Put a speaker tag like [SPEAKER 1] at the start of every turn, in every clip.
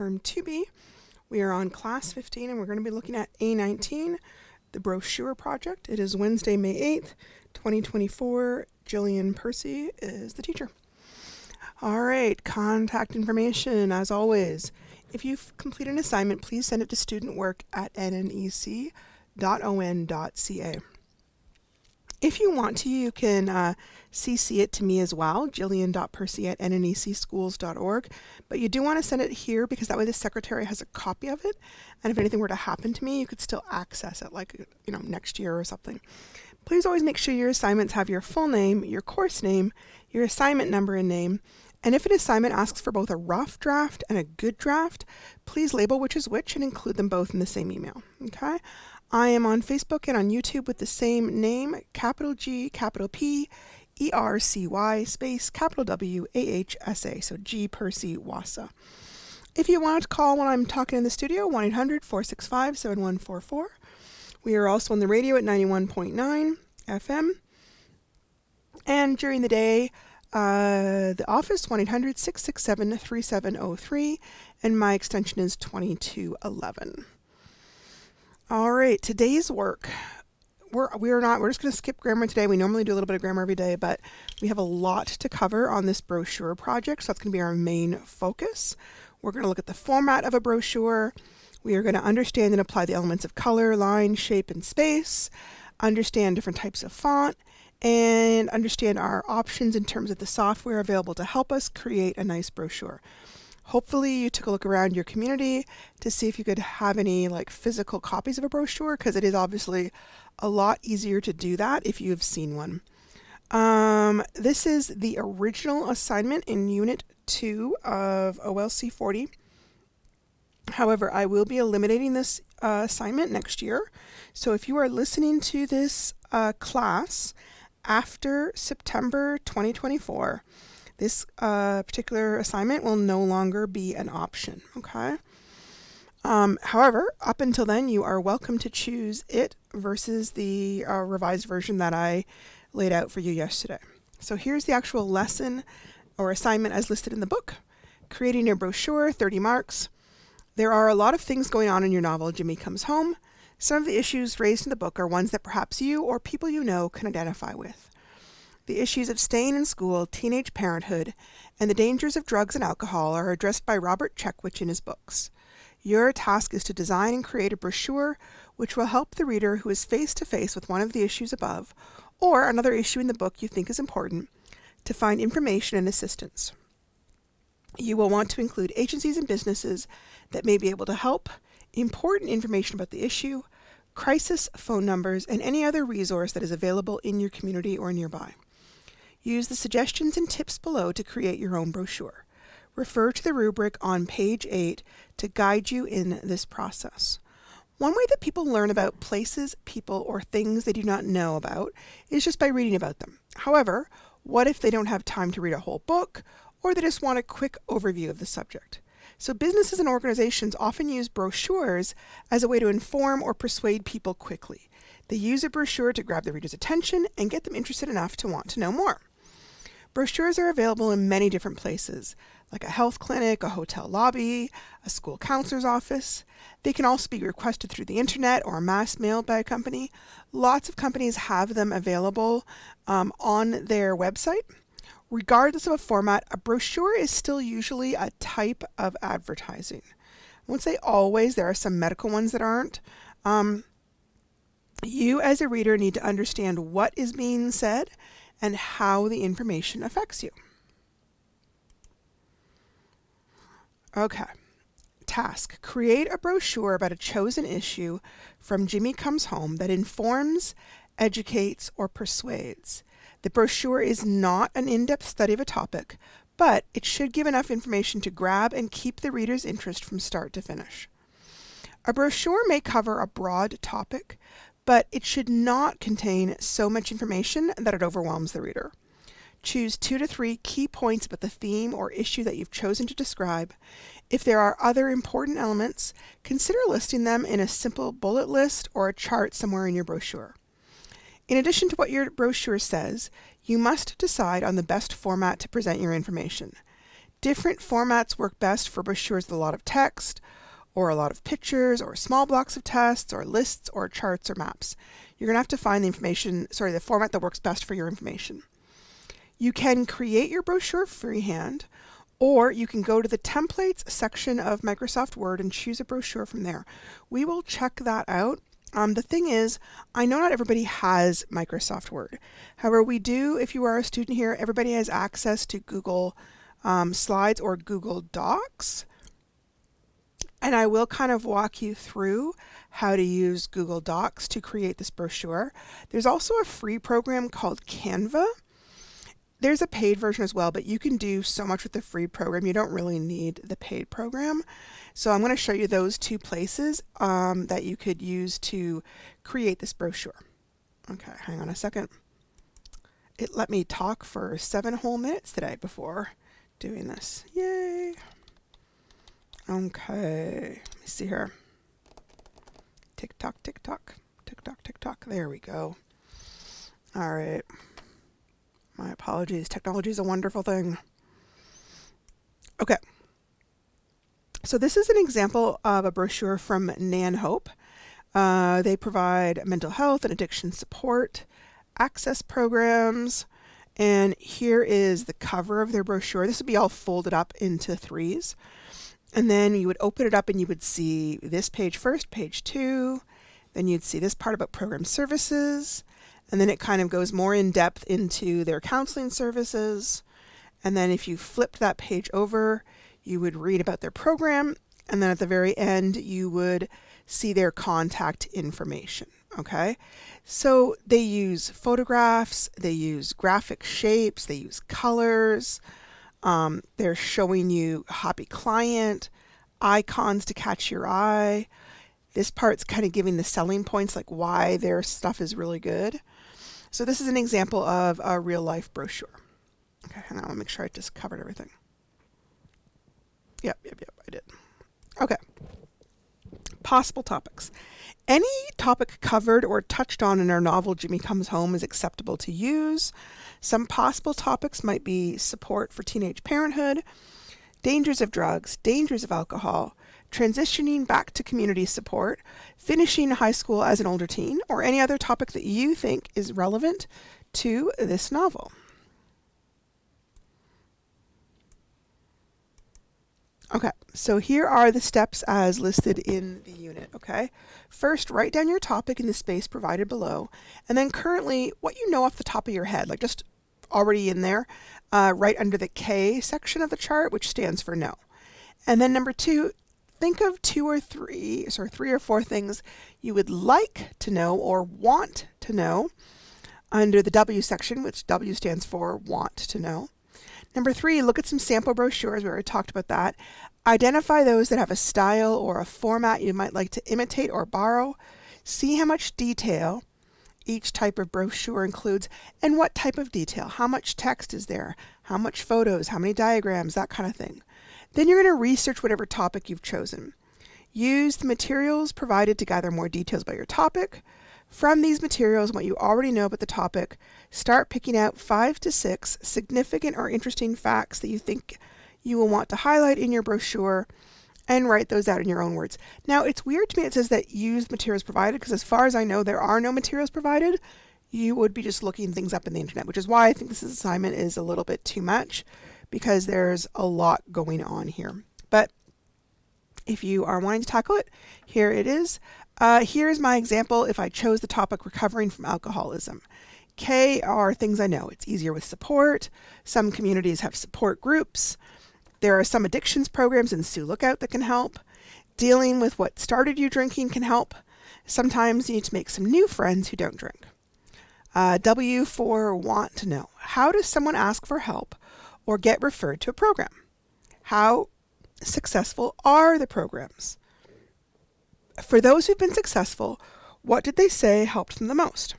[SPEAKER 1] Term 2B. We are on class 15 and we're going to be looking at A19, the brochure project. It is Wednesday, May 8th, 2024. Jillian Percy is the teacher. All right, contact information as always. If you've completed an assignment, please send it to studentwork@nnec.on.ca. If you want to, you can CC it to me as well, jillian.percy@nnecschools.org. But you do want to send it here because that way the secretary has a copy of it. And if anything were to happen to me, you could still access it, like, next year or something. Please always make sure your assignments have your full name, your course name, your assignment number and name. And if an assignment asks for both a rough draft and a good draft, please label which is which and include them both in the same email. Okay? I am on Facebook and on YouTube with the same name, capital G, capital P, ERCY, space, capital W, AHSA, so G Percy Wassa. If you want to call when I'm talking in the studio, 1-800-465-7144. We are also on the radio at 91.9 FM. And during the day, the office, 1-800-667-3703, and my extension is 2211. All right, today's work. We're just going to skip grammar today. We normally do a little bit of grammar every day, but we have a lot to cover on this brochure project, so that's going to be our main focus. We're going to look at the format of a brochure. We are going to understand and apply the elements of color, line, shape, and space, understand different types of font, and understand our options in terms of the software available to help us create a nice brochure. Hopefully you took a look around your community to see if you could have any physical copies of a brochure, because it is obviously a lot easier to do that if you've seen one. This is the original assignment in Unit 2 of OLC 40. However, I will be eliminating this assignment next year. So if you are listening to this class after September 2024, this particular assignment will no longer be an option, okay? However, up until then, you are welcome to choose it versus the revised version that I laid out for you yesterday. So here's the actual lesson or assignment as listed in the book. Creating your brochure, 30 marks. There are a lot of things going on in your novel, Jimmy Comes Home. Some of the issues raised in the book are ones that perhaps you or people you know can identify with. The issues of staying in school, teenage parenthood, and the dangers of drugs and alcohol are addressed by Robert Checkwich in his books. Your task is to design and create a brochure which will help the reader who is face to face with one of the issues above, or another issue in the book you think is important, to find information and assistance. You will want to include agencies and businesses that may be able to help, important information about the issue, crisis phone numbers, and any other resource that is available in your community or nearby. Use the suggestions and tips below to create your own brochure. Refer to the rubric on page 8 to guide you in this process. One way that people learn about places, people, or things they do not know about is just by reading about them. However, what if they don't have time to read a whole book, or they just want a quick overview of the subject? So businesses and organizations often use brochures as a way to inform or persuade people quickly. They use a brochure to grab the reader's attention and get them interested enough to want to know more. Brochures are available in many different places, like a health clinic, a hotel lobby, a school counselor's office. They can also be requested through the internet or mass mailed by a company. Lots of companies have them available on their website. Regardless of a format, a brochure is still usually a type of advertising. I won't say always, there are some medical ones that aren't. You as a reader need to understand what is being said and how the information affects you. Okay. Task. Create a brochure about a chosen issue from Jimmy Comes Home that informs, educates, or persuades. The brochure is not an in-depth study of a topic, but it should give enough information to grab and keep the reader's interest from start to finish. A brochure may cover a broad topic, but it should not contain so much information that it overwhelms the reader. Choose 2 to 3 key points about the theme or issue that you've chosen to describe. If there are other important elements, consider listing them in a simple bullet list or a chart somewhere in your brochure. In addition to what your brochure says, you must decide on the best format to present your information. Different formats work best for brochures with a lot of text, or a lot of pictures, or small blocks of text, or lists, or charts, or maps. You're going to have to find the format that works best for your information. You can create your brochure freehand, or you can go to the templates section of Microsoft Word and choose a brochure from there. We will check that out. The thing is, I know not everybody has Microsoft Word. However, we do, if you are a student here, everybody has access to Google Slides or Google Docs. And I will kind of walk you through how to use Google Docs to create this brochure. There's also a free program called Canva. There's a paid version as well, but you can do so much with the free program. You don't really need the paid program. So I'm going to show you those two places that you could use to create this brochure. Okay, hang on a second. It let me talk for 7 whole minutes today before doing this. Yay! Okay, let me see here. Tick tock, tick tock, tick tock, tick tock. There we go. All right. My apologies. Technology is a wonderful thing. Okay. So this is an example of a brochure from Nan Hope. They provide mental health and addiction support, access programs, and here is the cover of their brochure. This would be all folded up into 3s. And then you would open it up and you would see this page first, page 2. Then you'd see this part about program services. And then it kind of goes more in depth into their counseling services. And then if you flipped that page over, you would read about their program. And then at the very end, you would see their contact information. Okay. So they use photographs, they use graphic shapes, they use colors. They're showing you happy client, icons to catch your eye. This part's kind of giving the selling points, like why their stuff is really good. So this is an example of a real life brochure. Okay, hang on, I'll make sure I just covered everything. Yep, I did. Okay. Possible topics. Any topic covered or touched on in our novel Jimmy Comes Home is acceptable to use. Some possible topics might be support for teenage parenthood, dangers of drugs, dangers of alcohol, transitioning back to community support, finishing high school as an older teen, or any other topic that you think is relevant to this novel. Okay, so here are the steps as listed in the unit, okay? First, write down your topic in the space provided below, and then currently what you know off the top of your head, like just already in there, right under the K section of the chart, which stands for no. And then number 2, think of 3 or 4 things you would like to know or want to know under the W section, which W stands for want to know. Number 3, look at some sample brochures. We already talked about that. Identify those that have a style or a format you might like to imitate or borrow. See how much detail each type of brochure includes and what type of detail. How much text is there? How much photos? How many diagrams? That kind of thing. Then you're going to research whatever topic you've chosen. Use the materials provided to gather more details about your topic. From these materials and what you already know about the topic, start picking out 5 to 6 significant or interesting facts that you think you will want to highlight in your brochure and write those out in your own words. Now, it's weird to me it says that use materials provided because as far as I know, there are no materials provided. You would be just looking things up in the internet, which is why I think this assignment is a little bit too much because there's a lot going on here. But if you are wanting to tackle it, here it is. Here's my example if I chose the topic recovering from alcoholism. K are things I know. It's easier with support. Some communities have support groups. There are some addictions programs in Sioux Lookout that can help. Dealing with what started you drinking can help. Sometimes you need to make some new friends who don't drink. W for want to know. How does someone ask for help or get referred to a program? How successful are the programs? For those who've been successful, what did they say helped them the most?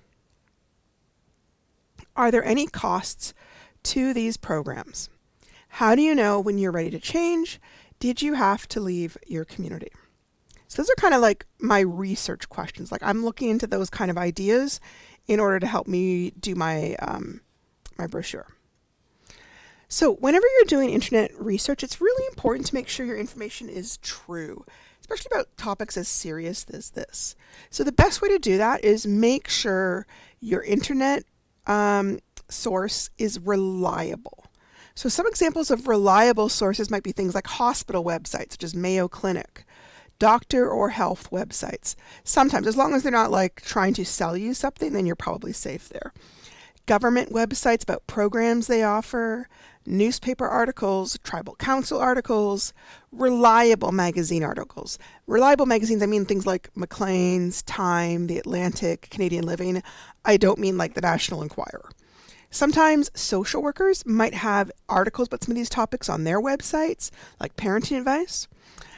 [SPEAKER 1] Are there any costs to these programs? How do you know when you're ready to change? Did you have to leave your community? So those are kind of like my research questions. Like I'm looking into those kind of ideas in order to help me do my my brochure. So whenever you're doing internet research, it's really important to make sure your information is true, especially about topics as serious as this. So the best way to do that is make sure your internet source is reliable. So some examples of reliable sources might be things like hospital websites, such as Mayo Clinic, doctor or health websites. Sometimes, as long as they're not like trying to sell you something, then you're probably safe there. Government websites about programs they offer, newspaper articles, tribal council articles, reliable magazine articles. Reliable magazines, I mean things like Maclean's, Time, The Atlantic, Canadian Living. I don't mean like the National Enquirer. Sometimes social workers might have articles about some of these topics on their websites, like parenting advice.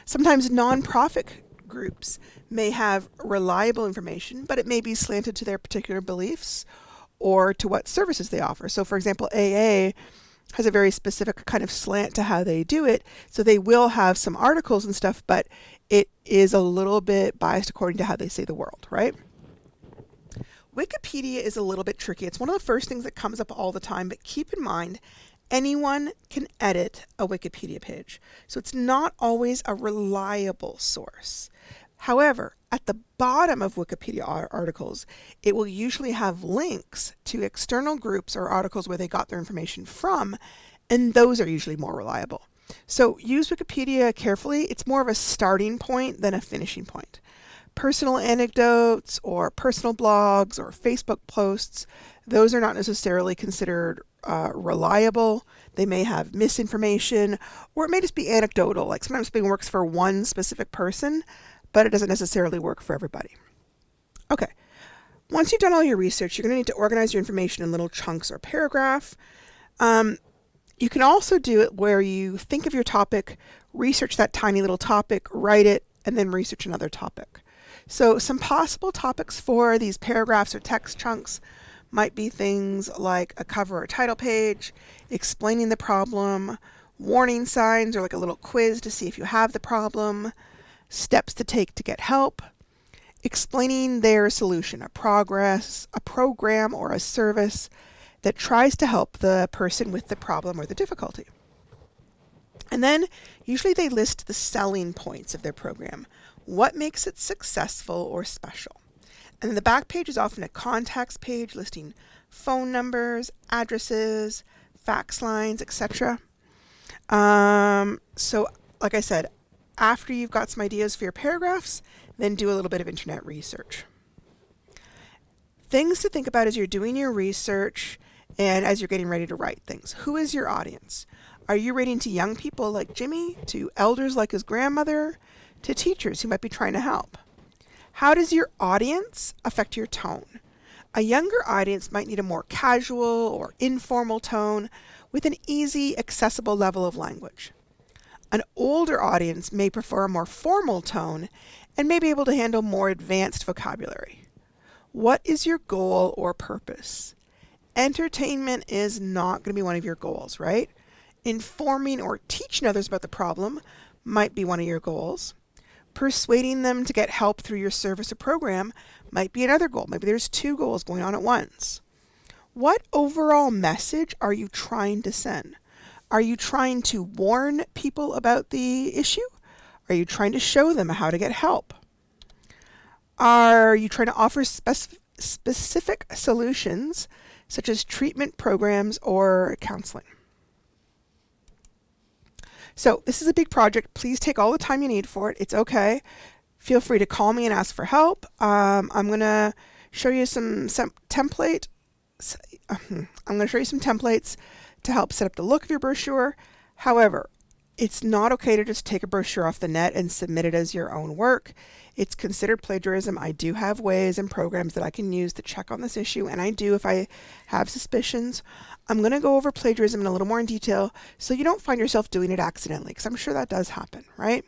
[SPEAKER 1] Sometimes nonprofit groups may have reliable information, but it may be slanted to their particular beliefs or to what services they offer. So for example, AA has a very specific kind of slant to how they do it. So they will have some articles and stuff, but it is a little bit biased according to how they say the world, right? Wikipedia is a little bit tricky. It's one of the first things that comes up all the time, but keep in mind, anyone can edit a Wikipedia page. So it's not always a reliable source. However, at the bottom of Wikipedia articles, it will usually have links to external groups or articles where they got their information from, and those are usually more reliable. So use Wikipedia carefully. It's more of a starting point than a finishing point. Personal anecdotes or personal blogs or Facebook posts, those are not necessarily considered reliable. They may have misinformation, or it may just be anecdotal. Like sometimes something works for one specific person, but it doesn't necessarily work for everybody. Okay, once you've done all your research, you're going to need to organize your information in little chunks or paragraph. You can also do it where you think of your topic, research that tiny little topic, write it, and then research another topic. So some possible topics for these paragraphs or text chunks might be things like a cover or title page, explaining the problem, warning signs or like a little quiz to see if you have the problem, steps to take to get help, explaining their solution, a program or a service that tries to help the person with the problem or the difficulty. And then usually they list the selling points of their program. What makes it successful or special? And then the back page is often a contacts page listing phone numbers, addresses, fax lines, etc. So like I said, after you've got some ideas for your paragraphs, then do a little bit of internet research. Things to think about as you're doing your research and as you're getting ready to write things. Who is your audience? Are you writing to young people like Jimmy, to elders like his grandmother, to teachers who might be trying to help? How does your audience affect your tone? A younger audience might need a more casual or informal tone with an easy, accessible level of language. An older audience may prefer a more formal tone and may be able to handle more advanced vocabulary. What is your goal or purpose? Entertainment is not going to be one of your goals, right? Informing or teaching others about the problem might be one of your goals. Persuading them to get help through your service or program might be another goal. Maybe there's two goals going on at once. What overall message are you trying to send? Are you trying to warn people about the issue? Are you trying to show them how to get help? Are you trying to offer specific solutions, such as treatment programs or counseling? So this is a big project. Please take all the time you need for it. It's okay. Feel free to call me and ask for help. I'm going to show you some templates to help set up the look of your brochure. However, it's not okay to just take a brochure off the net and submit it as your own work. It's considered plagiarism. I do have ways and programs that I can use to check on this issue, and I do if I have suspicions. I'm going to go over plagiarism in a little more in detail so you don't find yourself doing it accidentally, because I'm sure that does happen, right?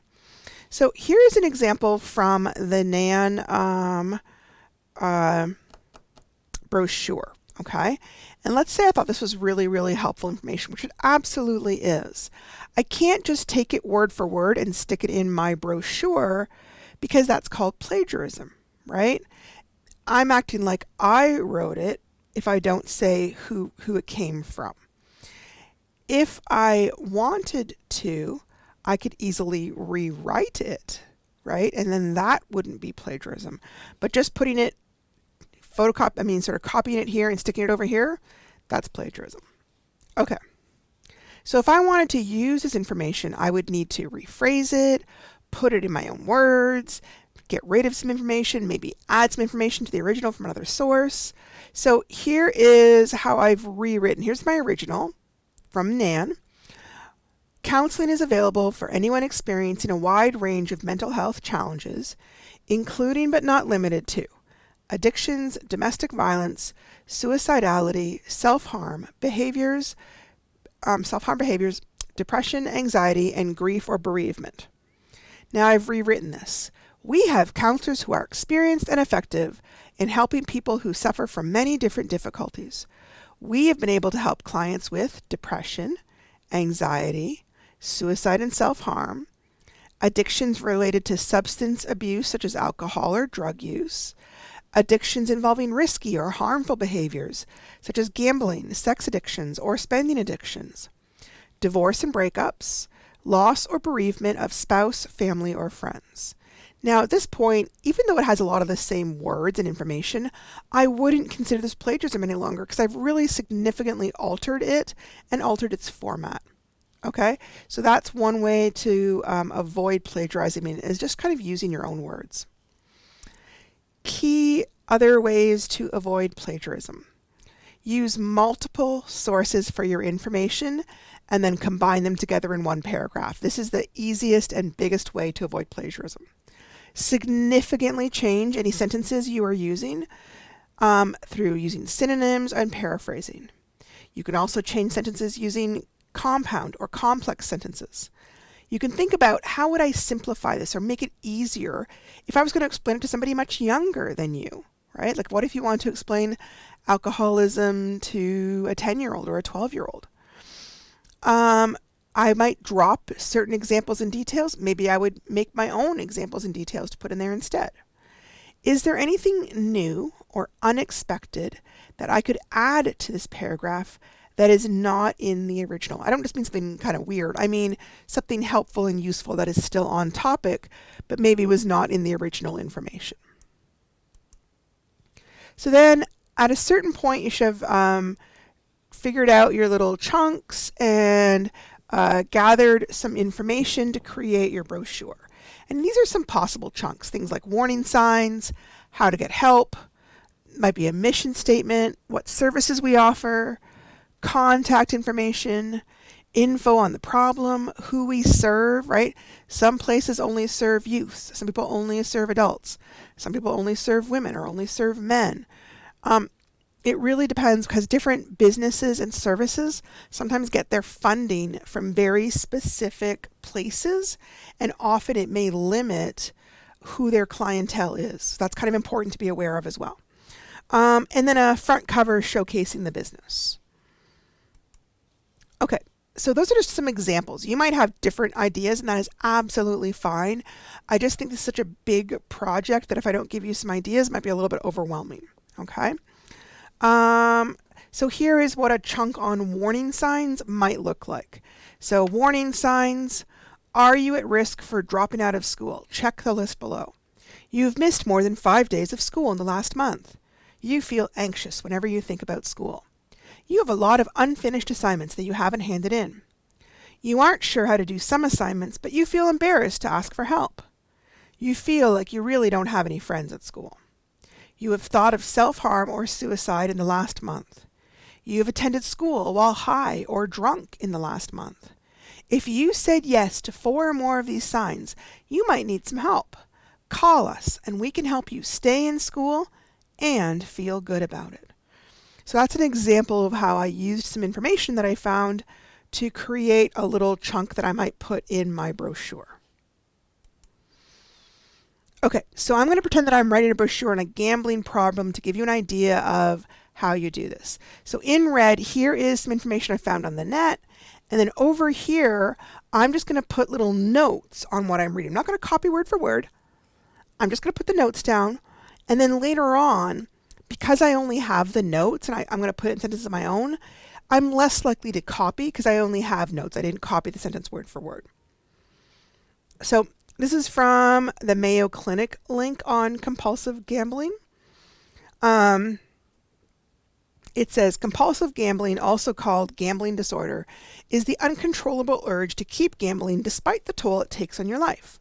[SPEAKER 1] So here is an example from the NAN brochure, okay? And let's say I thought this was really, really helpful information, which it absolutely is. I can't just take it word for word and stick it in my brochure because that's called plagiarism, right? I'm acting like I wrote it if I don't say who it came from. if I wanted to, I could easily rewrite it, right? And then that wouldn't be plagiarism. But just putting it, sort of copying it here and sticking it over here, that's plagiarism. Okay. So if I wanted to use this information, I would need to rephrase it, put it in my own words, get rid of some information, maybe add some information to the original from another source. So here is how I've rewritten. Here's my original from Nan. Counseling is available for anyone experiencing a wide range of mental health challenges, including but not limited to addictions, domestic violence, suicidality, self-harm behaviors, depression, anxiety, and grief or bereavement. Now I've rewritten this. We have counselors who are experienced and effective in helping people who suffer from many different difficulties. We have been able to help clients with depression, anxiety, suicide and self-harm, addictions related to substance abuse such as alcohol or drug use, addictions involving risky or harmful behaviors such as gambling, sex addictions, or spending addictions, divorce and breakups, loss or bereavement of spouse, family, or friends. Now at this point, even though it has a lot of the same words and information, I wouldn't consider this plagiarism any longer because I've really significantly altered it and altered its format. Okay, so that's one way to avoid plagiarizing, is just kind of using your own words. Key other ways to avoid plagiarism. Use multiple sources for your information and then combine them together in one paragraph. This is the easiest and biggest way to avoid plagiarism. Significantly change any sentences you are using through using synonyms and paraphrasing. You can also change sentences using compound or complex sentences. You can think about how would I simplify this or make it easier if I was going to explain it to somebody much younger than you, right? Like what if you want to explain alcoholism to a 10-year-old or a 12-year-old? I might drop certain examples and details. Maybe I would make my own examples and details to put in there instead. Is there anything new or unexpected that I could add to this paragraph that is not in the original? I don't just mean something kind of weird. I mean something helpful and useful that is still on topic, but maybe was not in the original information. So then at a certain point, you should have figured out your little chunks and gathered some information to create your brochure. And these are some possible chunks, things like warning signs, how to get help, might be a mission statement, what services we offer, contact information, info on the problem, who we serve, right? Some places only serve youth. Some people only serve adults. Some people only serve women or only serve men. It really depends because different businesses and services sometimes get their funding from very specific places, and often it may limit who their clientele is. So that's kind of important to be aware of as well. And then a front cover showcasing the business. Okay, so those are just some examples. You might have different ideas, and that is absolutely fine. I just think this is such a big project that if I don't give you some ideas, it might be a little bit overwhelming. Okay. So here is what a chunk on warning signs might look like. So warning signs: are you at risk for dropping out of school? Check the list below. You've missed more than 5 days of school in the last month. You feel anxious whenever you think about school. You have a lot of unfinished assignments that you haven't handed in. You aren't sure how to do some assignments, but you feel embarrassed to ask for help. You feel like you really don't have any friends at school. You have thought of self-harm or suicide in the last month. You have attended school while high or drunk in the last month. If you said yes to 4 or more of these signs, you might need some help. Call us and we can help you stay in school and feel good about it. So that's an example of how I used some information that I found to create a little chunk that I might put in my brochure. Okay, so I'm going to pretend that I'm writing a brochure on a gambling problem to give you an idea of how you do this. So in red, here is some information I found on the net. And then over here, I'm just going to put little notes on what I'm reading. I'm not going to copy word for word. I'm just going to put the notes down. And then later on, because I only have the notes and I'm going to put it in sentences of my own, I'm less likely to copy because I only have notes. I didn't copy the sentence word for word. So this is from the Mayo Clinic link on compulsive gambling. It says compulsive gambling, also called gambling disorder, is the uncontrollable urge to keep gambling despite the toll it takes on your life.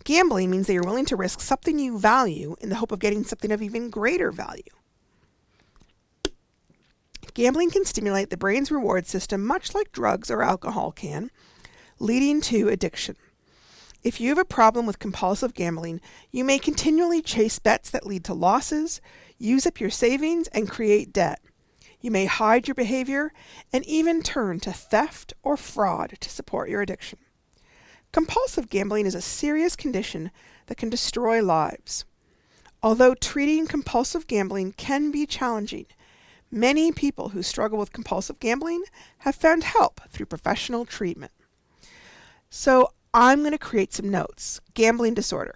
[SPEAKER 1] Gambling means that you're willing to risk something you value in the hope of getting something of even greater value. Gambling can stimulate the brain's reward system much like drugs or alcohol can, leading to addiction. If you have a problem with compulsive gambling, you may continually chase bets that lead to losses, use up your savings, and create debt. You may hide your behavior and even turn to theft or fraud to support your addiction. Compulsive gambling is a serious condition that can destroy lives. Although treating compulsive gambling can be challenging, many people who struggle with compulsive gambling have found help through professional treatment. So I'm going to create some notes. Gambling disorder.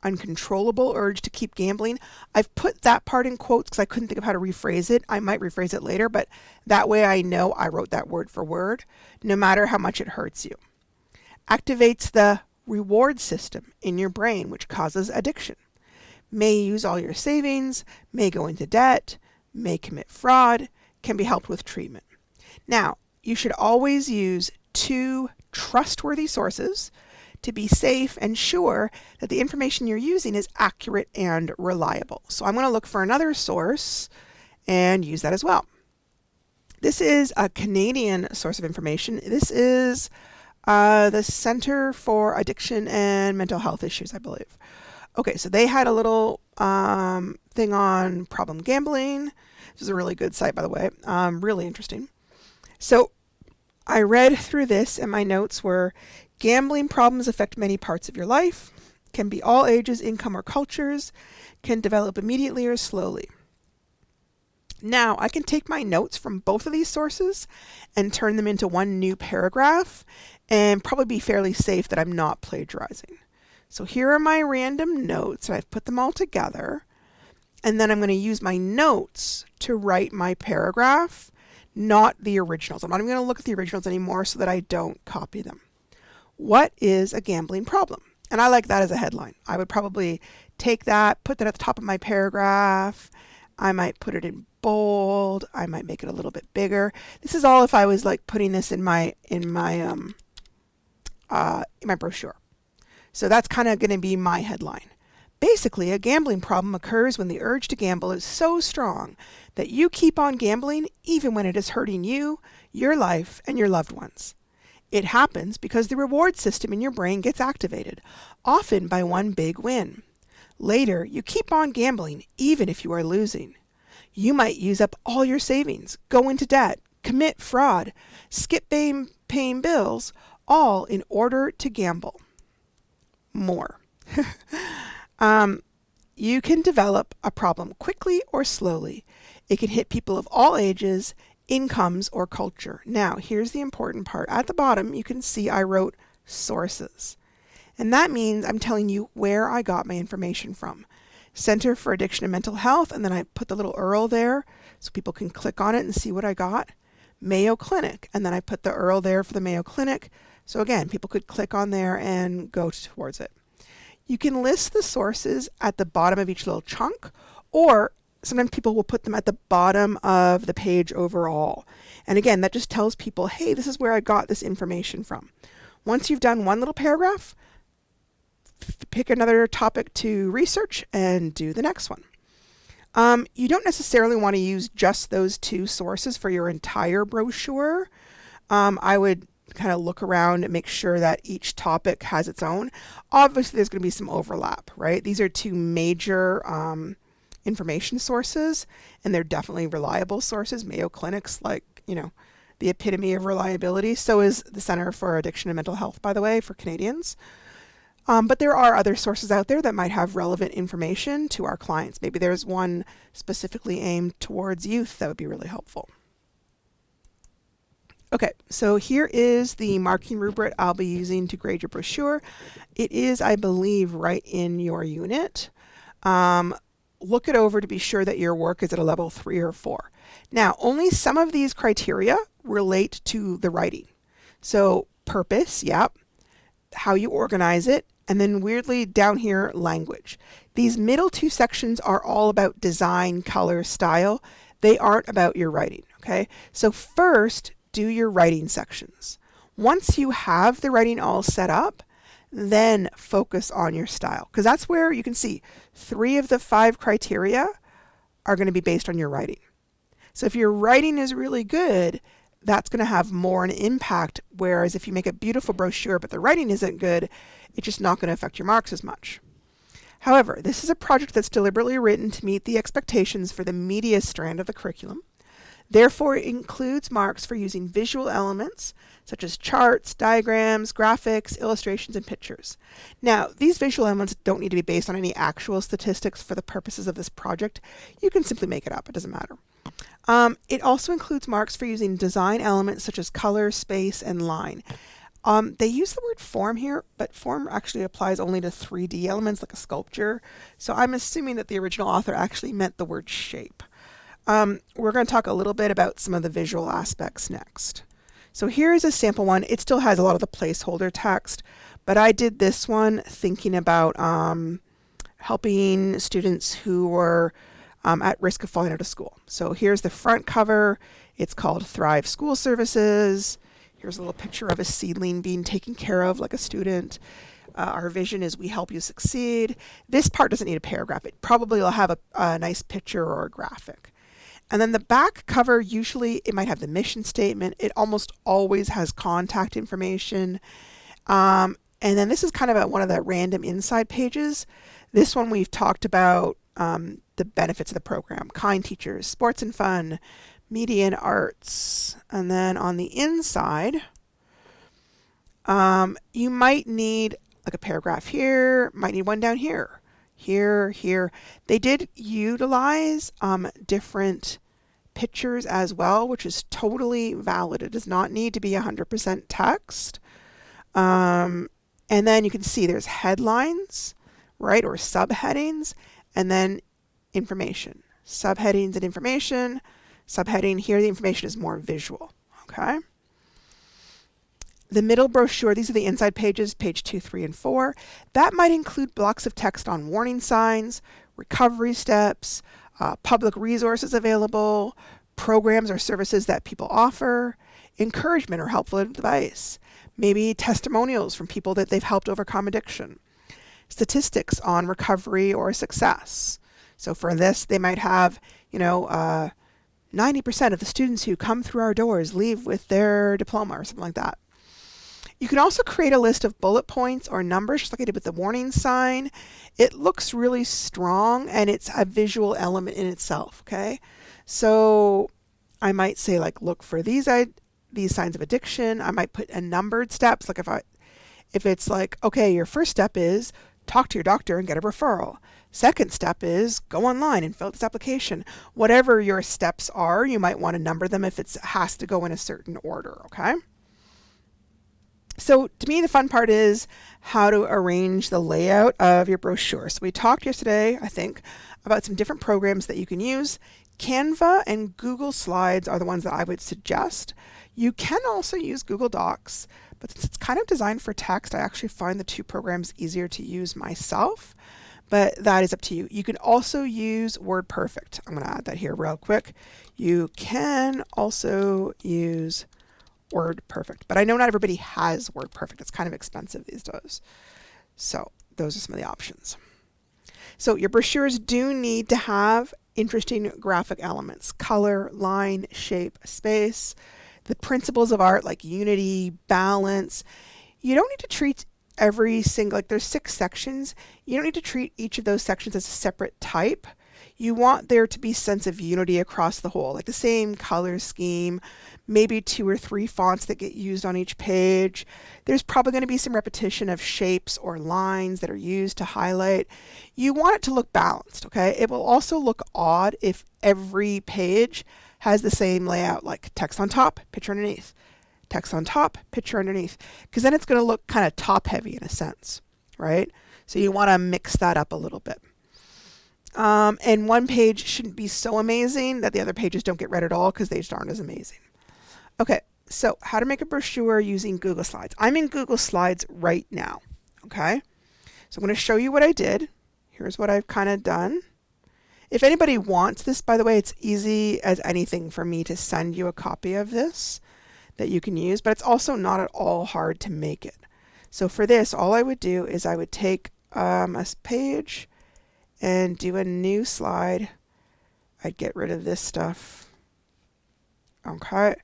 [SPEAKER 1] Uncontrollable urge to keep gambling. I've put that part in quotes because I couldn't think of how to rephrase it. I might rephrase it later, but that way I know I wrote that word for word, no matter how much it hurts you. Activates the reward system in your brain, which causes addiction. May use all your savings, may go into debt, may commit fraud, can be helped with treatment. Now, you should always use 2 trustworthy sources to be safe and sure that the information you're using is accurate and reliable. So I'm going to look for another source and use that as well. This is a Canadian source of information. This is the Center for Addiction and Mental Health Issues, I believe. Okay, so they had a little thing on problem gambling. This is a really good site, by the way. Really interesting. So I read through this, and my notes were, gambling problems affect many parts of your life, can be all ages, income, or cultures, can develop immediately or slowly. Now, I can take my notes from both of these sources and turn them into one new paragraph and probably be fairly safe that I'm not plagiarizing. So here are my random notes, and I've put them all together. And then I'm going to use my notes to write my paragraph, not the originals. I'm not even going to look at the originals anymore so that I don't copy them. What is a gambling problem? And I like that as a headline. I would probably take that, put that at the top of my paragraph. I might put it in bold. I might make it a little bit bigger. This is all if I was like putting this in my brochure. So that's kind of going to be my headline. Basically, a gambling problem occurs when the urge to gamble is so strong that you keep on gambling even when it is hurting you, your life, and your loved ones. It happens because the reward system in your brain gets activated, often by one big win. Later, you keep on gambling even if you are losing. You might use up all your savings, go into debt, commit fraud, skip paying bills, all in order to gamble more. You can develop a problem quickly or slowly. It can hit people of all ages, incomes, or culture. Now, here's the important part. At the bottom, you can see I wrote sources. And that means I'm telling you where I got my information from. Center for Addiction and Mental Health, and then I put the little URL there so people can click on it and see what I got. Mayo Clinic, and then I put the URL there for the Mayo Clinic. So again, people could click on there and go towards it. You can list the sources at the bottom of each little chunk, or sometimes people will put them at the bottom of the page overall. And again, that just tells people, hey, this is where I got this information from. Once you've done one little paragraph, pick another topic to research and do the next one. You don't necessarily want to use just those 2 sources for your entire brochure. I would kind of look around and make sure that each topic has its own. Obviously, there's going to be some overlap, right? These are 2 major information sources, and they're definitely reliable sources. Mayo Clinic's the epitome of reliability. So is the Center for Addiction and Mental Health, by the way, for Canadians. But there are other sources out there that might have relevant information to our clients. Maybe there's one specifically aimed towards youth that would be really helpful. Okay, so here is the marking rubric I'll be using to grade your brochure. It is, I believe, right in your unit. look it over to be sure that your work is at a level 3 or 4. Now, only some of these criteria relate to the writing. So purpose, yep, how you organize it, and then weirdly down here, language. These middle 2 sections are all about design, color, style. They aren't about your writing, okay? So first, do your writing sections. Once you have the writing all set up, then focus on your style, because that's where you can see 3 of the 5 criteria are going to be based on your writing. So if your writing is really good, that's going to have more an impact, whereas if you make a beautiful brochure but the writing isn't good, it's just not going to affect your marks as much. However, this is a project that's deliberately written to meet the expectations for the media strand of the curriculum. Therefore, it includes marks for using visual elements such as charts, diagrams, graphics, illustrations, and pictures. Now, these visual elements don't need to be based on any actual statistics for the purposes of this project. You can simply make it up, it doesn't matter. It also includes marks for using design elements such as color, space, and line. They use the word form here, but form actually applies only to 3D elements like a sculpture. So I'm assuming that the original author actually meant the word shape. We're going to talk a little bit about some of the visual aspects next. So here is a sample one. It still has a lot of the placeholder text, but I did this one thinking about helping students who were at risk of falling out of school. So here's the front cover. It's called Thrive School Services. Here's a little picture of a seedling being taken care of like a student. Our vision is we help you succeed. This part doesn't need a paragraph. It probably will have a nice picture or a graphic. And then the back cover, usually it might have the mission statement. It almost always has contact information. And then this is kind of one of the random inside pages. This one we've talked about the benefits of the program, kind teachers, sports and fun, media and arts. And then on the inside, you might need like a paragraph here, might need one down here. Here. They did utilize different pictures as well, which is totally valid. It does not need to be 100% text. And then you can see there's headlines, right, or subheadings, and then information. Subheadings and information. Subheading here, the information is more visual, okay? The middle brochure, these are the inside pages, page 2, 3, and 4. That might include blocks of text on warning signs, recovery steps, public resources available, programs or services that people offer, encouragement or helpful advice, maybe testimonials from people that they've helped overcome addiction, statistics on recovery or success. So for this, they might have, 90% of the students who come through our doors leave with their diploma or something like that. You can also create a list of bullet points or numbers, just like I did with the warning sign. It looks really strong and it's a visual element in itself, okay? So I might say like, look for these signs of addiction. I might put a numbered steps, like if it's like, okay, your first step is talk to your doctor and get a referral. Second step is go online and fill out this application. Whatever your steps are, you might want to number them if it has to go in a certain order, okay? So to me, the fun part is how to arrange the layout of your brochure. So we talked yesterday, I think, about some different programs that you can use. Canva and Google Slides are the ones that I would suggest. You can also use Google Docs, but since it's kind of designed for text, I actually find the 2 programs easier to use myself, but that is up to you. You can also use WordPerfect. I'm going to add that here real quick. You can also use WordPerfect, but I know not everybody has WordPerfect. It's kind of expensive these days. So those are some of the options. So your brochures do need to have interesting graphic elements, color, line, shape, space, the principles of art like unity, balance. You don't need to treat every single, like there's 6 sections. You don't need to treat each of those sections as a separate type. You want there to be sense of unity across the whole, like the same color scheme, maybe 2 or 3 fonts that get used on each page. There's probably going to be some repetition of shapes or lines that are used to highlight. You want it to look balanced, okay? It will also look odd if every page has the same layout, like text on top, picture underneath, text on top, picture underneath, because then it's going to look kind of top heavy in a sense, right? So you want to mix that up a little bit. And one page shouldn't be so amazing that the other pages don't get read at all because they just aren't as amazing. Okay, so how to make a brochure using Google Slides. I'm in Google Slides right now. Okay, so I'm going to show you what I did. Here's what I've kind of done. If anybody wants this, by the way, it's easy as anything for me to send you a copy of this that you can use, but it's also not at all hard to make it. So for this, all I would do is I would take a page and do a new slide. I'd get rid of this stuff. Okay.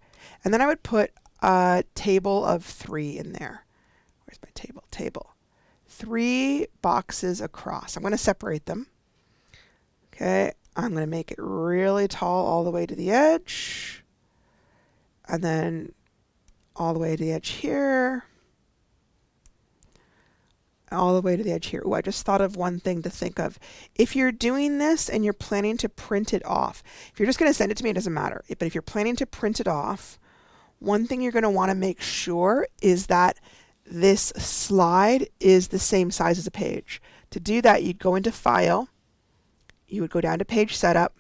[SPEAKER 1] And then I would put a table of 3 in there. Where's my table? Table. 3 boxes across. I'm going to separate them. Okay. I'm going to make it really tall all the way to the edge. And then all the way to the edge here. All the way to the edge here. Oh, I just thought of one thing to think of. If you're doing this and you're planning to print it off, if you're just going to send it to me, it doesn't matter. But if you're planning to print it off, one thing you're going to want to make sure is that this slide is the same size as a page. To do that, you'd go into File, you would go down to Page Setup,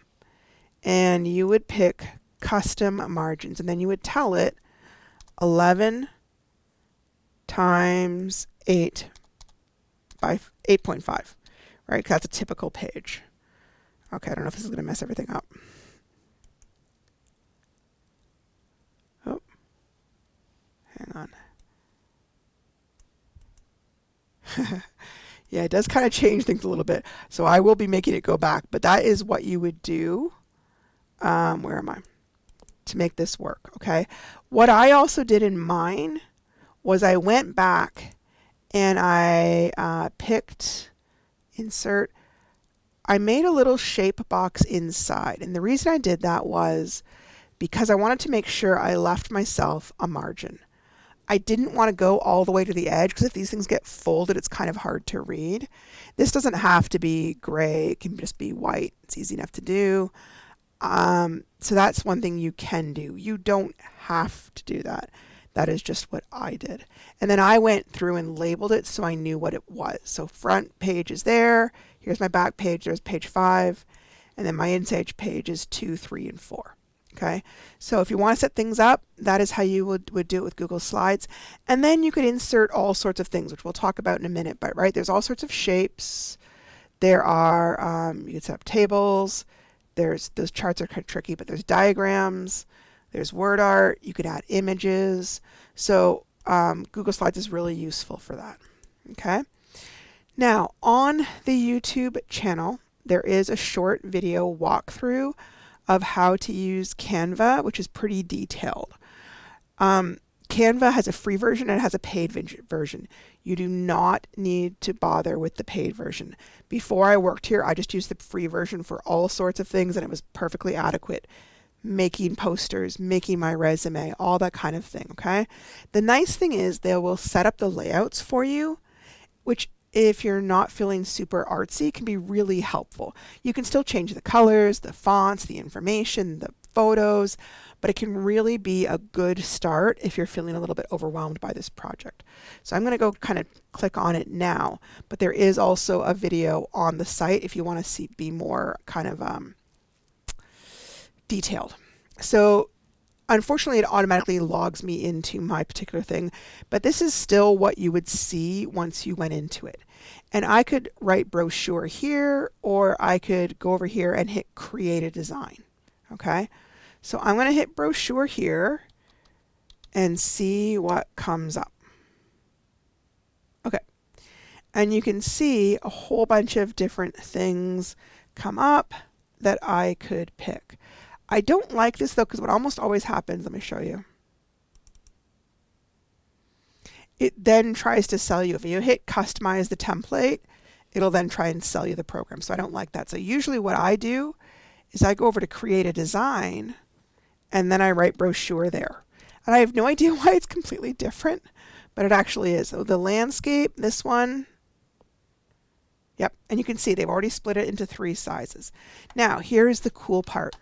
[SPEAKER 1] and you would pick Custom Margins, and then you would tell it 11 times 8 by 8.5, right? Because that's a typical page. Okay, I don't know if this is going to mess everything up. Oh, hang on. Yeah, it does kind of change things a little bit. So I will be making it go back, but that is what you would do. Where am I? To make this work, okay? What I also did in mine was I went back and I picked insert. I made a little shape box inside. And the reason I did that was because I wanted to make sure I left myself a margin. I didn't want to go all the way to the edge because if these things get folded, it's kind of hard to read. This doesn't have to be gray. It can just be white. It's easy enough to do. So that's one thing you can do. You don't have to do that. That is just what I did. And then I went through and labeled it so I knew what it was. So front page is there. Here's my back page. There's page 5. And then my inside page is 2, 3, and 4. Okay. So if you want to set things up, that is how you would do it with Google Slides. And then you could insert all sorts of things, which we'll talk about in a minute. But right, there's all sorts of shapes. There are, you can set up tables. Those charts are kind of tricky, but there's diagrams. There's word art. You could add images. So Google Slides is really useful for that. Okay. Now on the YouTube channel, there is a short video walkthrough of how to use Canva, which is pretty detailed. Canva has a free version and it has a paid version. You do not need to bother with the paid version. Before I worked here, I just used the free version for all sorts of things and it was perfectly adequate. Making posters, making my resume, all that kind of thing, okay? The nice thing is they will set up the layouts for you, which if you're not feeling super artsy can be really helpful. You can still change the colors, the fonts, the information, the photos, but it can really be a good start if you're feeling a little bit overwhelmed by this project. So I'm going to go kind of click on it now, but there is also a video on the site if you want to be more kind of detailed. So unfortunately, it automatically logs me into my particular thing, but this is still what you would see once you went into it. And I could write brochure here, or I could go over here and hit create a design. Okay, so I'm going to hit brochure here and see what comes up. Okay, and you can see a whole bunch of different things come up that I could pick. I don't like this though, because what almost always happens, let me show you. It then tries to sell you. If you hit customize the template, it'll then try and sell you the program. So I don't like that. So usually what I do is I go over to create a design and then I write brochure there. And I have no idea why it's completely different, but it actually is. So the landscape, this one, yep. And you can see they've already split it into 3 sizes. Now here's the cool part.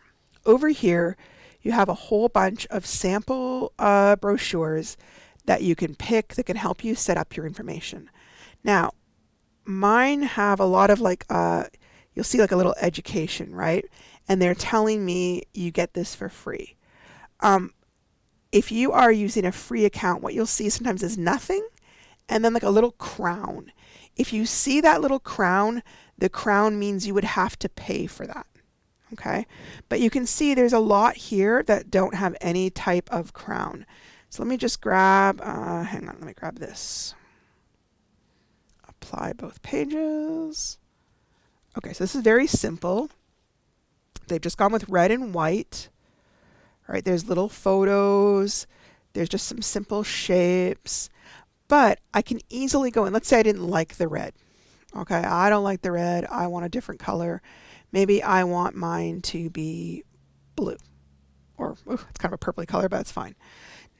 [SPEAKER 1] Over here, you have a whole bunch of sample brochures that you can pick that can help you set up your information. Now, mine have a lot of like you'll see like a little education, right? And they're telling me you get this for free. If you are using a free account, what you'll see sometimes is nothing and then like a little crown. If you see that little crown, the crown means you would have to pay for that. Okay, but you can see there's a lot here that don't have any type of crown. So let me just grab, hang on, let me grab this. Apply both pages. Okay, so this is very simple. They've just gone with red and white. All right, there's little photos. There's just some simple shapes. But I can easily go in. Let's say I didn't like the red. Okay, I don't like the red. I want a different color. Maybe I want mine to be blue. Or, it's kind of a purpley color, but it's fine.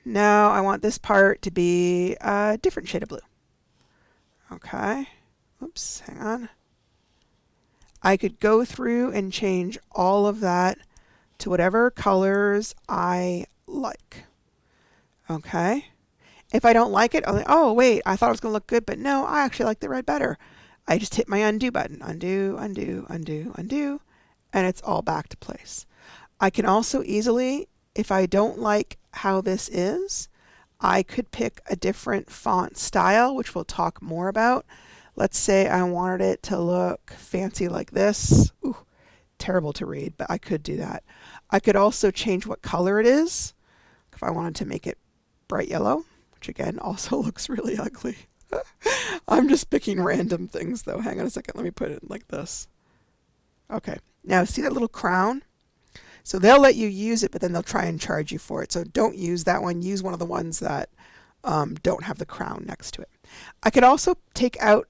[SPEAKER 1] Now I want this part to be a different shade of blue. Okay. Oops, hang on. I could go through and change all of that to whatever colors I like. Okay. If I don't like it, I'll say, oh, wait, I thought it was going to look good, but no, I actually like the red better. I just hit my undo button. Undo, undo, undo, undo, and it's all back to place. I can also easily, if I don't like how this is, I could pick a different font style, which we'll talk more about. Let's say I wanted it to look fancy like this. Ooh, terrible to read, but I could do that. I could also change what color it is. If I wanted to make it bright yellow, which again also looks really ugly. I'm just picking random things though. Hang on a second. Let me put it like this. Okay. Now see that little crown? So they'll let you use it, but then they'll try and charge you for it. So don't use that one. Use one of the ones that don't have the crown next to it. I could also take out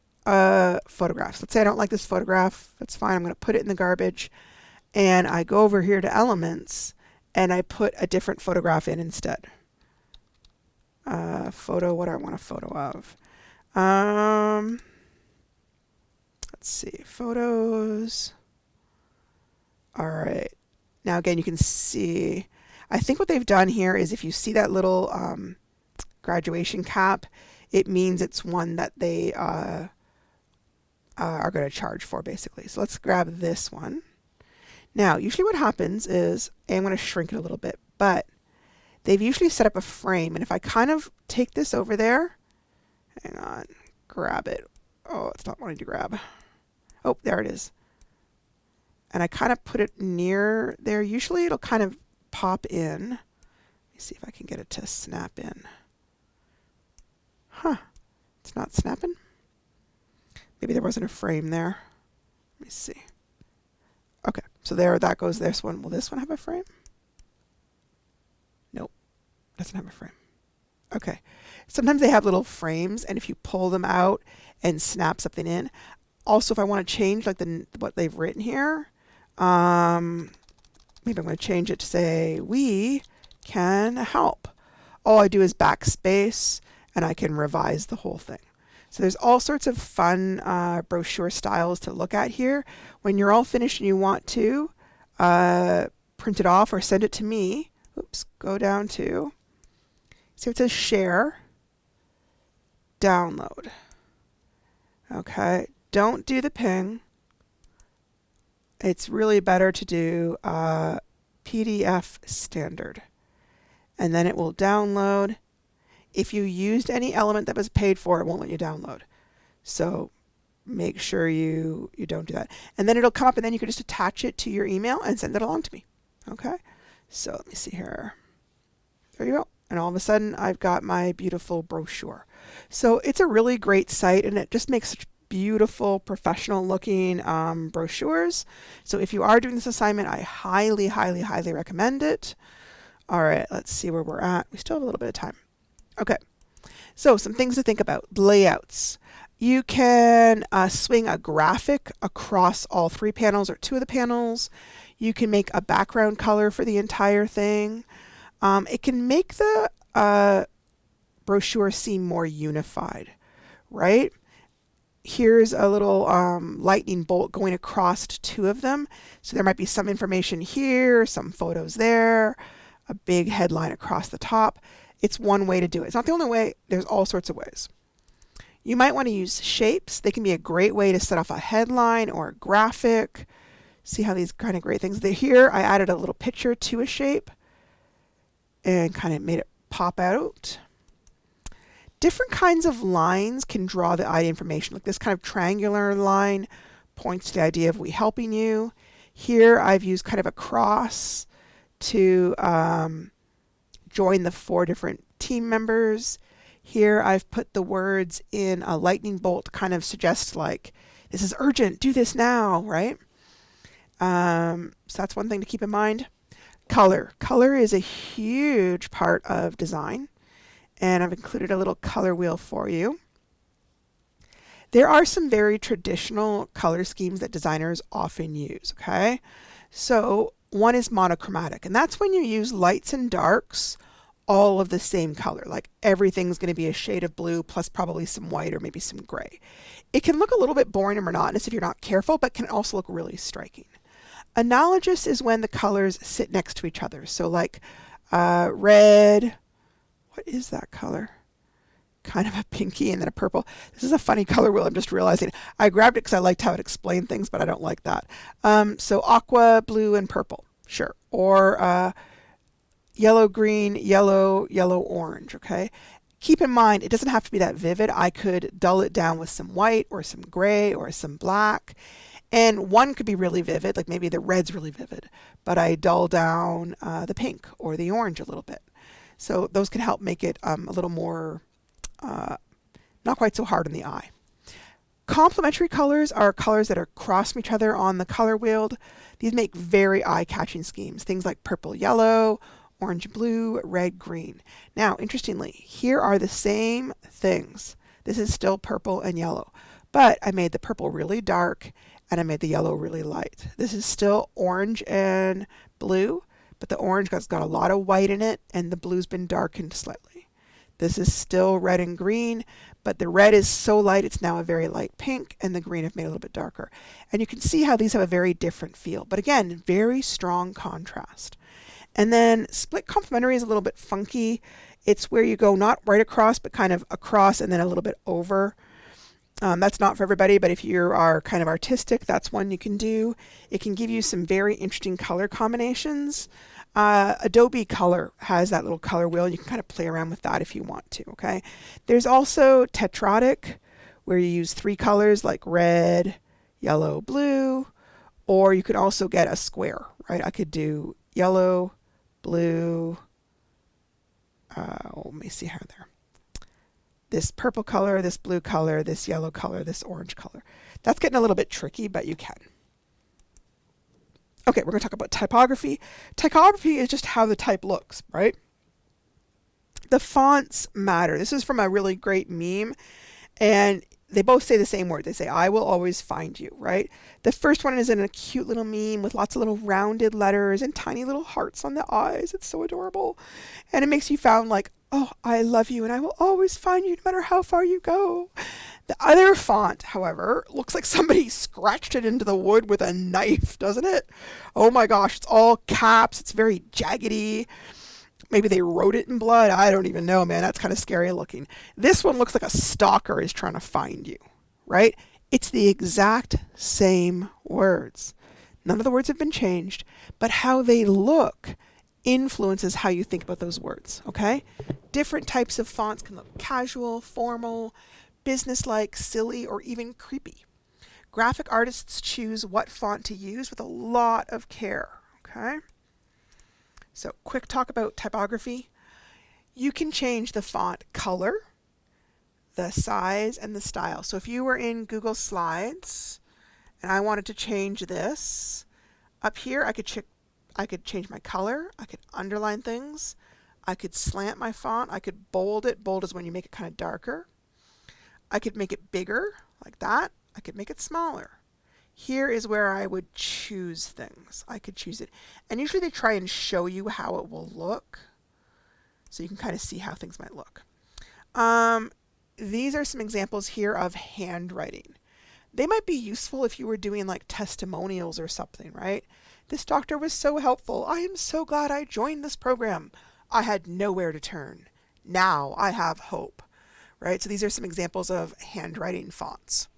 [SPEAKER 1] photographs. Let's say I don't like this photograph. That's fine. I'm going to put it in the garbage. And I go over here to Elements and I put a different photograph in instead. Photo, what do I want a photo of? Let's see, photos. All right. Now again, you can see, I think what they've done here is if you see that little graduation cap, it means it's one that they are going to charge for basically. So let's grab this one. Now, usually what happens is, I'm going to shrink it a little bit, but they've usually set up a frame. And if I kind of take this over there, hang on, grab it. Oh, it's not wanting to grab. Oh, there it is. And I kind of put it near there. Usually it'll kind of pop in. Let me see if I can get it to snap in. Huh, it's not snapping. Maybe there wasn't a frame there. Let me see. Okay, so there, that goes this one. Will this one have a frame? Nope, doesn't have a frame. Okay, sometimes they have little frames, and if you pull them out and snap something in. Also, if I want to change like what they've written here, maybe I'm going to change it to say, we can help. All I do is backspace, and I can revise the whole thing. So there's all sorts of fun brochure styles to look at here. When you're all finished and you want to print it off or send it to me, oops, go down to, see it says share, download. Okay, don't do the ping. It's really better to do PDF standard. And then it will download. If you used any element that was paid for, it won't let you download. So make sure you don't do that. And then it'll come up and then you can just attach it to your email and send it along to me. Okay. So let me see here. There you go. And all of a sudden I've got my beautiful brochure. So it's a really great site and it just makes such beautiful professional looking brochures. So if you are doing this assignment, I highly, highly, highly recommend it. All right, let's see where we're at. We still have a little bit of time. Okay, so some things to think about. Layouts. You can swing a graphic across all 3 panels or 2 of the panels. You can make a background color for the entire thing. It can make the brochure seem more unified, right? Here's a little lightning bolt going across 2 of them. So there might be some information here, some photos there, a big headline across the top. It's one way to do it. It's not the only way. There's all sorts of ways. You might want to use shapes. They can be a great way to set off a headline or a graphic. See how these kind of great things. Here I added a little picture to a shape and kind of made it pop out. Different kinds of lines can draw the eye information. Like this kind of triangular line points to the idea of we helping you. Here I've used kind of a cross to join the 4 different team members. Here I've put the words in a lightning bolt to kind of suggest like, this is urgent, do this now, right? So that's one thing to keep in mind. Color. Color is a huge part of design, and I've included a little color wheel for you. There are some very traditional color schemes that designers often use, okay? So one is monochromatic, and that's when you use lights and darks all of the same color. Like everything's going to be a shade of blue plus probably some white or maybe some gray. It can look a little bit boring and monotonous if you're not careful, but can also look really striking. Analogous is when the colors sit next to each other. So like red, what is that color? Kind of a pinky and then a purple. This is a funny color wheel, I'm just realizing. I grabbed it because I liked how it explained things, but I don't like that. So aqua, blue, and purple, sure. Or yellow, green, yellow, yellow, orange, okay? Keep in mind, it doesn't have to be that vivid. I could dull it down with some white or some gray or some black. And one could be really vivid, like maybe the red's really vivid, but I dull down the pink or the orange a little bit. So those can help make it a little more, not quite so hard on the eye. Complementary colors are colors that are across from each other on the color wheel. These make very eye-catching schemes, things like purple, yellow, orange, blue, red, green. Now, interestingly, here are the same things. This is still purple and yellow, but I made the purple really dark and I made the yellow really light. This is still orange and blue, but the orange has got a lot of white in it and the blue's been darkened slightly. This is still red and green, but the red is so light it's now a very light pink, and the green I've made a little bit darker. And you can see how these have a very different feel, but again, very strong contrast. And then split complementary is a little bit funky. It's where you go not right across, but kind of across and then a little bit over. That's not for everybody, but if you are kind of artistic, that's one you can do. It can give you some very interesting color combinations. Adobe Color has that little color wheel. You can kind of play around with that if you want to, okay? There's also tetradic, where you use 3 colors like red, yellow, blue, or you could also get a square, right? I could do yellow, blue, let me see how there. This purple color, this blue color, this yellow color, this orange color. That's getting a little bit tricky, but you can. Okay, we're going to talk about typography. Typography is just how the type looks, right? The fonts matter. This is from a really great meme, and they both say the same word. They say, I will always find you, right? The first one is in a cute little meme with lots of little rounded letters and tiny little hearts on the eyes. It's so adorable. And it makes you sound like, oh, I love you and I will always find you no matter how far you go. The other font, however, looks like somebody scratched it into the wood with a knife, doesn't it? Oh my gosh, it's all caps. It's very jaggedy. Maybe they wrote it in blood. I don't even know, man. That's kind of scary looking. This one looks like a stalker is trying to find you, right? It's the exact same words. None of the words have been changed, but how they look influences how you think about those words, okay? Different types of fonts can look casual, formal, businesslike, silly, or even creepy. Graphic artists choose what font to use with a lot of care, okay? So quick talk about typography. You can change the font color, the size, and the style. So if you were in Google Slides and I wanted to change this, up here I could change my color, I could underline things, I could slant my font, I could bold it. Bold is when you make it kind of darker. I could make it bigger, like that. I could make it smaller. Here is where I would choose things. I could choose it. And usually they try and show you how it will look, so you can kind of see how things might look. These are some examples here of handwriting. They might be useful if you were doing like testimonials or something, right? This doctor was so helpful. I am so glad I joined this program. I had nowhere to turn. Now I have hope, right? So these are some examples of handwriting fonts.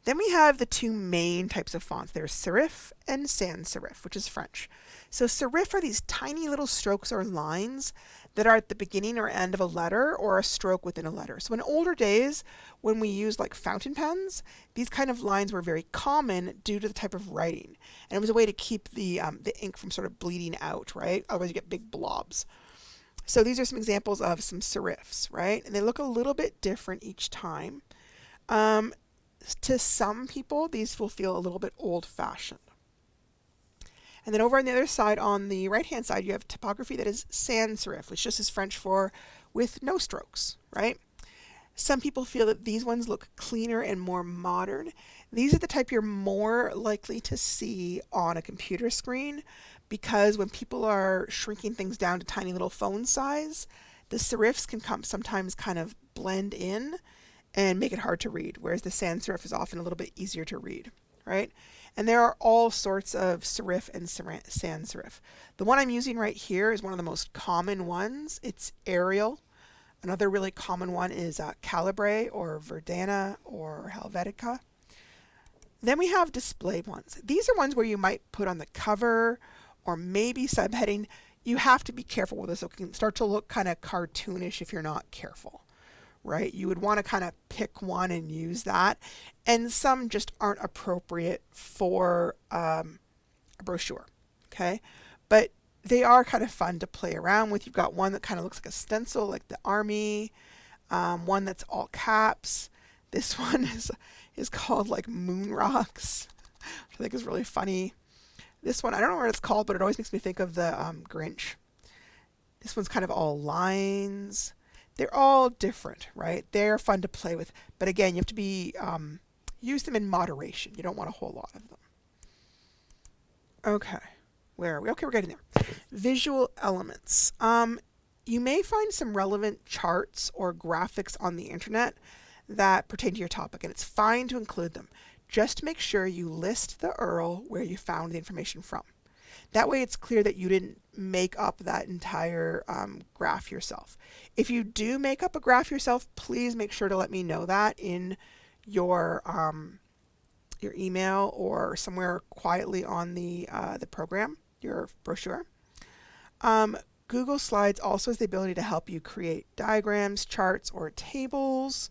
[SPEAKER 1] Then we have the two main types of fonts. There's serif and sans serif, which is French. So serif are these tiny little strokes or lines that are at the beginning or end of a letter or a stroke within a letter. So in older days, when we used like fountain pens, these kind of lines were very common due to the type of writing. And it was a way to keep the ink from sort of bleeding out, right? Otherwise you get big blobs. So these are some examples of some serifs, right? And they look a little bit different each time. To some people, these will feel a little bit old-fashioned. And then over on the other side, on the right-hand side, you have typography that is sans serif, which just is French for with no strokes, right? Some people feel that these ones look cleaner and more modern. These are the type you're more likely to see on a computer screen because when people are shrinking things down to tiny little phone size, the serifs can sometimes kind of blend in and make it hard to read, whereas the sans serif is often a little bit easier to read, right? And there are all sorts of serif and sans serif. The one I'm using right here is one of the most common ones. It's Arial. Another really common one is Calibre or Verdana or Helvetica. Then we have display ones. These are ones where you might put on the cover or maybe subheading. You have to be careful with this. It can start to look kind of cartoonish if you're not careful. Right? You would want to kind of pick one and use that. And some just aren't appropriate for a brochure. Okay? But they are kind of fun to play around with. You've got one that kind of looks like a stencil, like the Army. One that's all caps. This one is called like Moon Rocks, which I think is really funny. This one, I don't know what it's called, but it always makes me think of the Grinch. This one's kind of all lines. They're all different, right? They're fun to play with. But again, you have to be use them in moderation. You don't want a whole lot of them. Okay. Where are we? Okay, we're getting there. Visual elements. You may find some relevant charts or graphics on the internet that pertain to your topic, and it's fine to include them. Just make sure you list the URL where you found the information from. That way it's clear that you didn't make up that entire graph yourself. If you do make up a graph yourself, please make sure to let me know that in your email or somewhere quietly on the program, your brochure. Google Slides also has the ability to help you create diagrams, charts, or tables.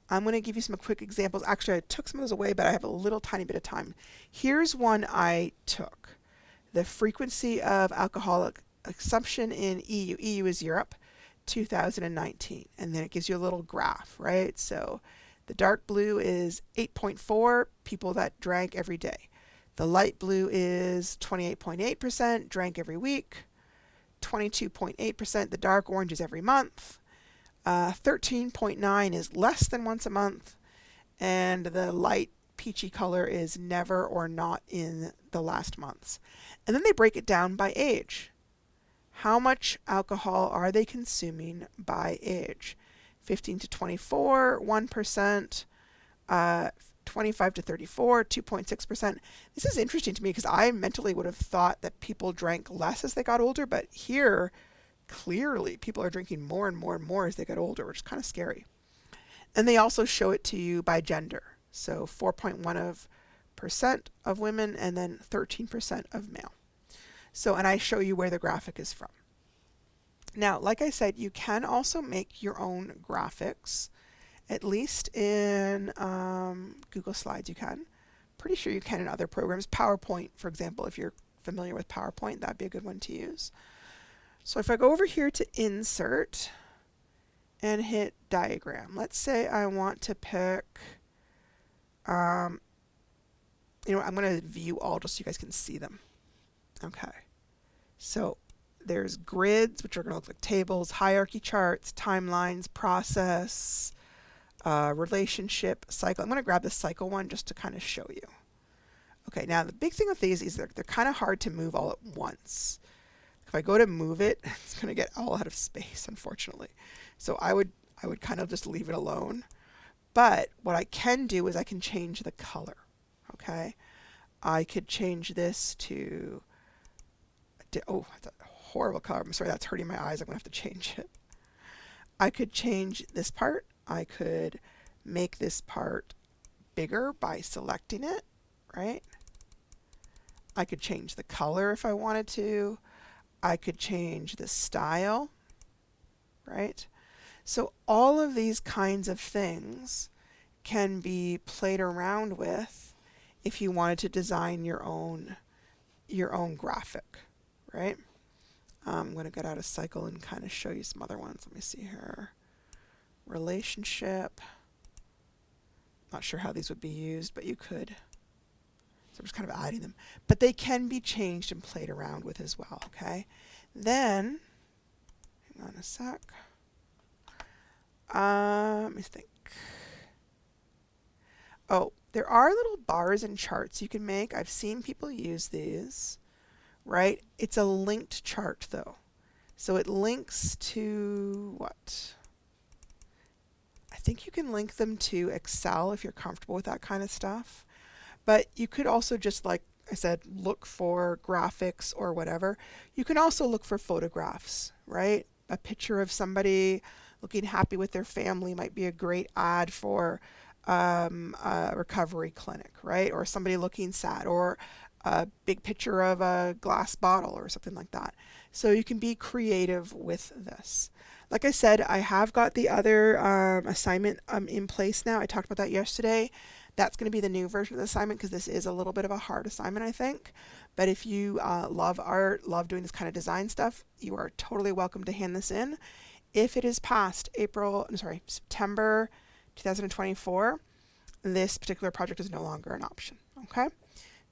[SPEAKER 1] I'm going to give you some quick examples. Actually, I took some of those away, but I have a little tiny bit of time. Here's one I took. The frequency of alcoholic consumption in EU. EU is Europe, 2019. And then it gives you a little graph, right? So the dark blue is 8.4 people that drank every day. The light blue is 28.8% drank every week. 22.8%, the dark orange is every month. 13.9 is less than once a month. And the light peachy color is never or not in the last months. And then they break it down by age. How much alcohol are they consuming by age? 15 to 24, 1%, 25 to 34, 2.6%. This is interesting to me because I mentally would have thought that people drank less as they got older, but here, clearly, people are drinking more and more and more as they get older, which is kind of scary. And they also show it to you by gender. So 4.1% of women and then 13% of male. So, and I show you where the graphic is from. Now, like I said, you can also make your own graphics, at least in Google Slides you can. Pretty sure you can in other programs. PowerPoint, for example, if you're familiar with PowerPoint, that'd be a good one to use. So if I go over here to Insert and hit Diagram, let's say I want to pick, I'm going to view all just so you guys can see them. Okay, so there's grids, which are going to look like tables, hierarchy charts, timelines, process, relationship, cycle. I'm going to grab the cycle one just to kind of show you. Okay, now the big thing with these is they're kind of hard to move all at once. If I go to move it, it's going to get all out of space, unfortunately. So I would kind of just leave it alone. But what I can do is I can change the color. Okay, I could change this to, oh, that's a horrible color. I'm sorry, that's hurting my eyes. I'm going to have to change it. I could change this part I could make this part bigger by selecting it, right? I could change the color if I wanted to. I could change the style, right? So all of these kinds of things can be played around with if you wanted to design your own graphic, right? I'm going to get out of cycle and kind of show you some other ones. Let me see here. Relationship. Not sure how these would be used, but you could. So I'm just kind of adding them. But they can be changed and played around with as well, okay? Then, hang on a sec. Let me think. Oh, there are little bars and charts you can make. I've seen people use these, right? It's a linked chart though. So it links to what? I think you can link them to Excel if you're comfortable with that kind of stuff. But you could also just, like I said, look for graphics or whatever. You can also look for photographs, right? A picture of somebody looking happy with their family might be a great ad for a recovery clinic, right? Or somebody looking sad, or a big picture of a glass bottle or something like that. So you can be creative with this. Like I said, I have got the other assignment in place now. I talked about that yesterday. That's going to be the new version of the assignment because this is a little bit of a hard assignment, I think. But if you love art, love doing this kind of design stuff, you are totally welcome to hand this in. If it is past September 2024, this particular project is no longer an option. Okay?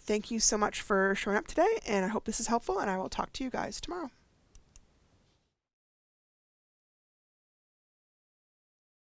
[SPEAKER 1] Thank you so much for showing up today, and I hope this is helpful, and I will talk to you guys tomorrow.